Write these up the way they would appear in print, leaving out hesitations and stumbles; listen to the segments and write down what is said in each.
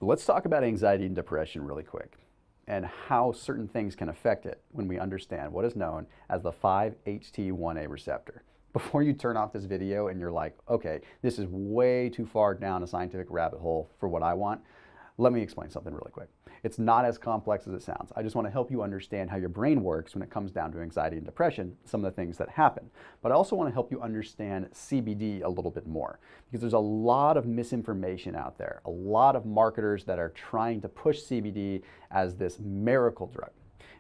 Let's talk about anxiety and depression really quick and how certain things can affect it when we understand what is known as the 5-HT1A receptor. Before you turn off this video and you're like, okay, this is way too far down a scientific rabbit hole for what I want, let me explain something really quick. It's not as complex as it sounds. I just want to help you understand how your brain works when it comes down to anxiety and depression, some of the things that happen. But I also want to help you understand CBD a little bit more, because there's a lot of misinformation out there, a lot of marketers that are trying to push CBD as this miracle drug.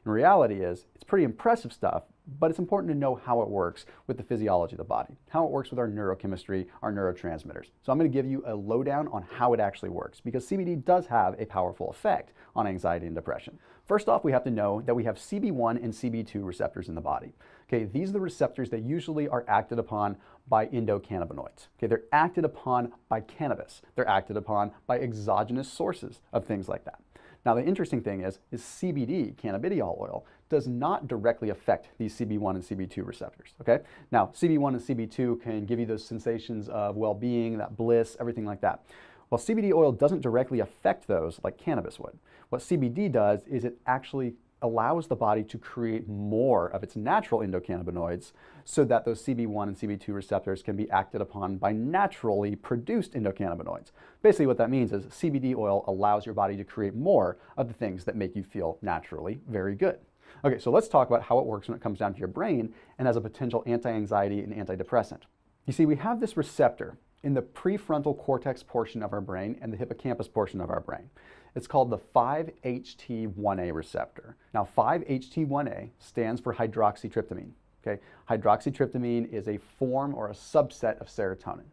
And reality is, it's pretty impressive stuff, but it's important to know how it works with the physiology of the body, how it works with our neurochemistry, our neurotransmitters. So I'm going to give you a lowdown on how it actually works, because CBD does have a powerful effect on anxiety and depression. First off, we have to know that we have CB1 and CB2 receptors in the body. Okay, these are the receptors that usually are acted upon by endocannabinoids. Okay, they're acted upon by cannabis. They're acted upon by exogenous sources of things like that. Now, the interesting thing is CBD, cannabidiol oil, does not directly affect these CB1 and CB2 receptors, okay? Now, CB1 and CB2 can give you those sensations of well-being, that bliss, everything like that. Well, CBD oil doesn't directly affect those like cannabis would. What CBD does is it actually allows the body to create more of its natural endocannabinoids so that those CB1 and CB2 receptors can be acted upon by naturally produced endocannabinoids. Basically what that means is CBD oil allows your body to create more of the things that make you feel naturally very good. Okay, so let's talk about how it works when it comes down to your brain and as a potential anti-anxiety and antidepressant. You see, we have this receptor in the prefrontal cortex portion of our brain and the hippocampus portion of our brain. It's called the 5-HT1A receptor. Now, 5-HT1A stands for hydroxytryptamine. Okay? Hydroxytryptamine is a form or a subset of serotonin.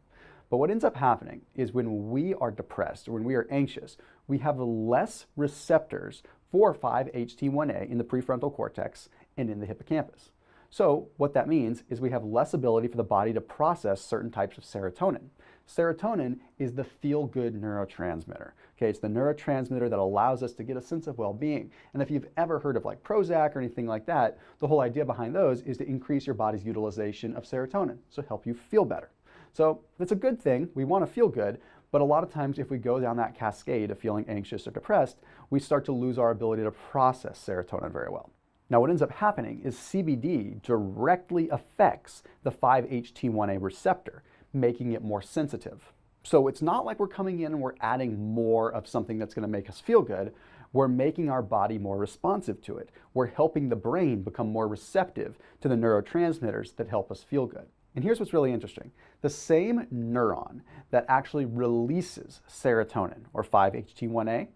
But what ends up happening is when we are depressed or when we are anxious, we have less receptors for 5-HT1A in the prefrontal cortex and in the hippocampus. So what that means is we have less ability for the body to process certain types of serotonin. Serotonin is the feel-good neurotransmitter. Okay, it's the neurotransmitter that allows us to get a sense of well-being. And if you've ever heard of like Prozac or anything like that, the whole idea behind those is to increase your body's utilization of serotonin, so help you feel better. So it's a good thing. We want to feel good, but a lot of times if we go down that cascade of feeling anxious or depressed, we start to lose our ability to process serotonin very well. Now, what ends up happening is CBD directly affects the 5-HT1A receptor, making it more sensitive. So it's not like we're coming in and we're adding more of something that's going to make us feel good. We're making our body more responsive to it. We're helping the brain become more receptive to the neurotransmitters that help us feel good. And here's what's really interesting. The same neuron that actually releases serotonin, or 5-HT1A,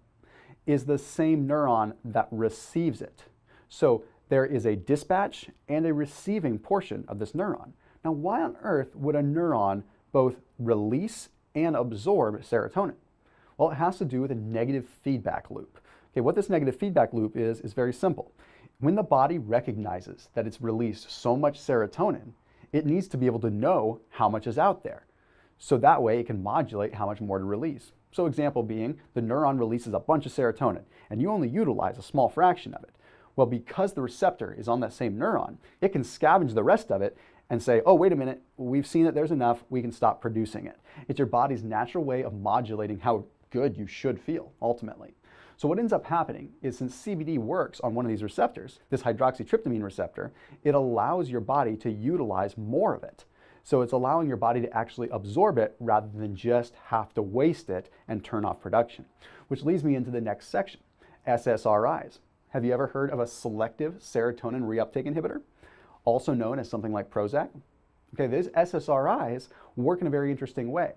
is the same neuron that receives it. So there is a dispatch and a receiving portion of this neuron. Now, why on earth would a neuron both release and absorb serotonin? Well, it has to do with a negative feedback loop. Okay, what this negative feedback loop is very simple. When the body recognizes that it's released so much serotonin, it needs to be able to know how much is out there. So that way it can modulate how much more to release. So example being, the neuron releases a bunch of serotonin and you only utilize a small fraction of it. Well, because the receptor is on that same neuron, it can scavenge the rest of it and say, oh, wait a minute, we've seen that there's enough, we can stop producing it. It's your body's natural way of modulating how good you should feel, ultimately. So what ends up happening is since CBD works on one of these receptors, this hydroxytryptamine receptor, it allows your body to utilize more of it. So it's allowing your body to actually absorb it rather than just have to waste it and turn off production. Which leads me into the next section, SSRIs. Have you ever heard of a selective serotonin reuptake inhibitor, also known as something like Prozac? Okay, these SSRIs work in a very interesting way.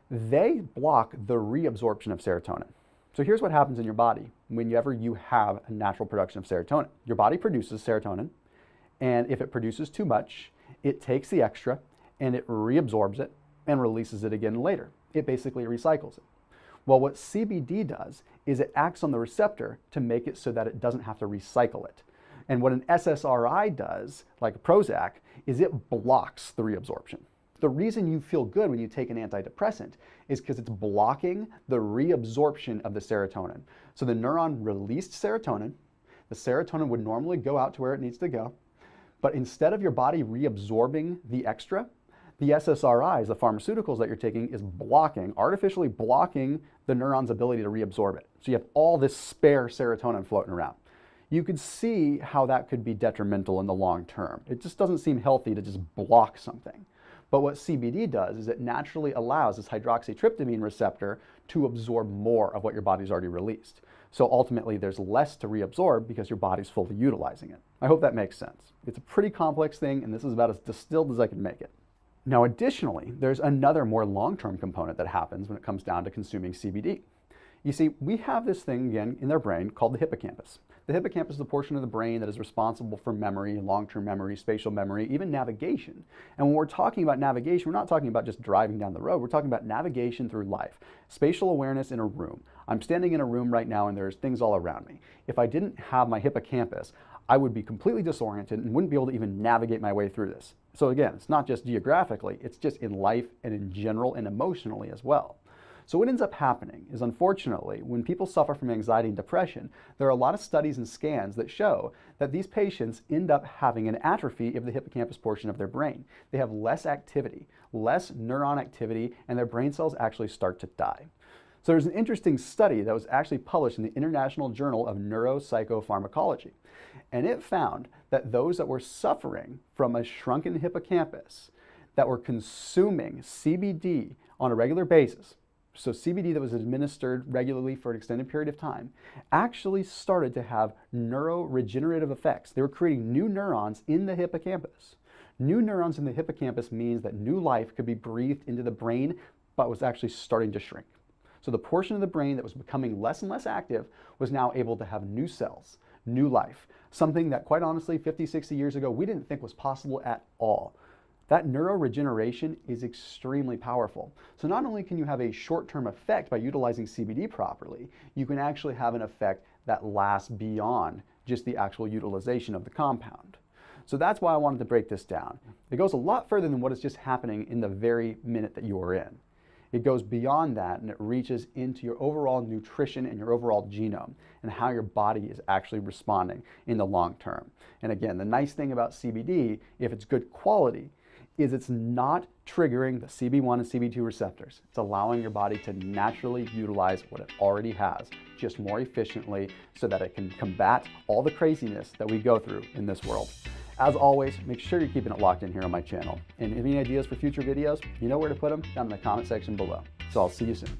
They block the reabsorption of serotonin. So here's what happens in your body whenever you have a natural production of serotonin. Your body produces serotonin, and if it produces too much, it takes the extra and it reabsorbs it and releases it again later. It basically recycles it. Well, what CBD does is it acts on the receptor to make it so that it doesn't have to recycle it. And what an SSRI does, like Prozac, is it blocks the reabsorption. The reason you feel good when you take an antidepressant is because it's blocking the reabsorption of the serotonin. So the neuron released serotonin. The serotonin would normally go out to where it needs to go. But instead of your body reabsorbing the extra, The SSRIs, the pharmaceuticals that you're taking, is artificially blocking the neuron's ability to reabsorb it. So you have all this spare serotonin floating around. You could see how that could be detrimental in the long term. It just doesn't seem healthy to just block something. But what CBD does is it naturally allows this hydroxytryptamine receptor to absorb more of what your body's already released. So ultimately, there's less to reabsorb because your body's fully utilizing it. I hope that makes sense. It's a pretty complex thing, and this is about as distilled as I can make it. Now, additionally, there's another more long-term component that happens when it comes down to consuming CBD. You see, we have this thing, again, in our brain called the hippocampus. The hippocampus is the portion of the brain that is responsible for memory, long-term memory, spatial memory, even navigation. And when we're talking about navigation, we're not talking about just driving down the road. We're talking about navigation through life. Spatial awareness in a room. I'm standing in a room right now and there's things all around me. If I didn't have my hippocampus, I would be completely disoriented and wouldn't be able to even navigate my way through this. So again, it's not just geographically, it's just in life and in general and emotionally as well. So what ends up happening is, unfortunately, when people suffer from anxiety and depression, there are a lot of studies and scans that show that these patients end up having an atrophy of the hippocampus portion of their brain. They have less activity, less neuron activity, and their brain cells actually start to die. So there's an interesting study that was actually published in the International Journal of Neuropsychopharmacology. And it found that those that were suffering from a shrunken hippocampus, that were consuming CBD on a regular basis, so CBD that was administered regularly for an extended period of time, actually started to have neuroregenerative effects. They were creating new neurons in the hippocampus. New neurons in the hippocampus means that new life could be breathed into the brain, but was actually starting to shrink. So the portion of the brain that was becoming less and less active was now able to have new cells, new life, something that quite honestly 50, 60 years ago we didn't think was possible at all. That neuroregeneration is extremely powerful. So not only can you have a short-term effect by utilizing CBD properly, you can actually have an effect that lasts beyond just the actual utilization of the compound. So that's why I wanted to break this down. It goes a lot further than what is just happening in the very minute that you are in. It goes beyond that and it reaches into your overall nutrition and your overall genome and how your body is actually responding in the long term. And again, the nice thing about CBD, if it's good quality, is it's not triggering the CB1 and CB2 receptors. It's allowing your body to naturally utilize what it already has, just more efficiently, so that it can combat all the craziness that we go through in this world. As always, make sure you're keeping it locked in here on my channel. And if you have any ideas for future videos, you know where to put them down in the comment section below. So I'll see you soon.